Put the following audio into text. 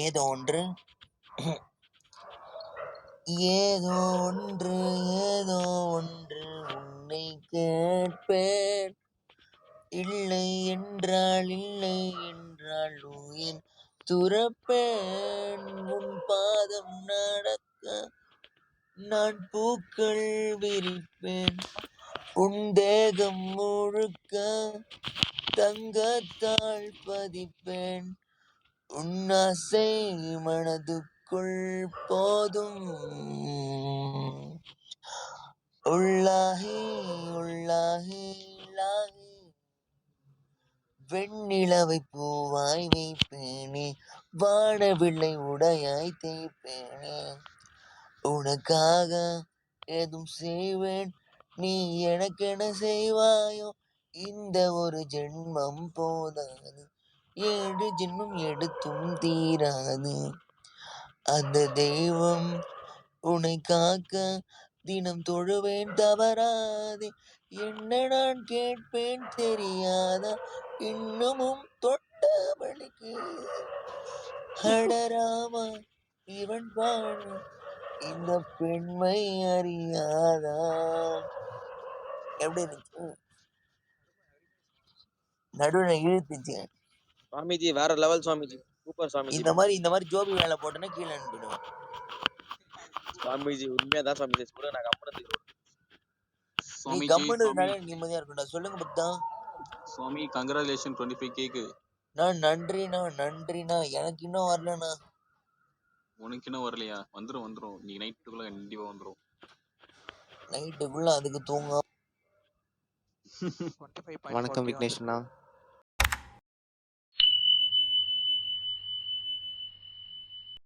ஏதோ ஒன்று ஏதோ ஒன்று ஏதோ ஒன்று உன்னை கேட்பேன். இல்லை என்றால் உயிர் துறப்பேன். உன் பாதம் நடக்க நான் பூக்கள் விரிப்பேன். உன் தேகம் முழுக்க தங்கத்தாள் பதிப்பேன். உன் ஆசை மனதுக்குள் போதும். உள்ளாகி உள்ளாகி உள்ளாகி வெண்ணிலவை பூவாய் வைப்பேனே. வானவில்லை உடையாய் தேய்ப்பேனே. உனக்காக ஏதும் செய்வேன், நீ எனக்கென செய்வாயோ. இந்த ஒரு ஜென்மம் போதாது, 7 ஜென்மம் எடுத்தும் தீராது. அந்த தெய்வம் உன்னை காக்க தினம் தொழுவேன் தவறாதே. என்ன நான் கேட்பேன் தெரியாதா, இன்னமும் தொட்டபடிக்கு. ஹடராமா இவன் பாடு இந்த பெண்மை அறியாதா. எப்படி இருந்துச்சு? நடுவில் இழுத்துச்சு. சுவாமிஜி வேற லெவல் சுவாமிஜி, சூப்பர் சுவாமிஜி. இந்த மாதிரி ஜோபி வேலை போட்டேன்னா கீழே அனுப்பிடுவேன் சுவாமிஜி. உண்மையாதான் சுவாமிஜி சொல்லுங்க, நான் கம்பெனி நீ கம்பெனினாலே நிம்மதியா இருக்கும்டா. சொல்லுங்க பக்தா. சுவாமி கங்க்ராச்சுலேஷன் 25K. நான் நன்றிண்ணா. எனக்கு இன்னும் வரலண்ணா. உனக்கு இன்னும் வரலையா? வந்துரும் நீ நைட்டுக்குள்ள கண்டிப்பா வந்துரும். நைட்டுக்குள்ள அதுக்கு தூங்க. வணக்கம் விக்னேஷ்ண்ணா.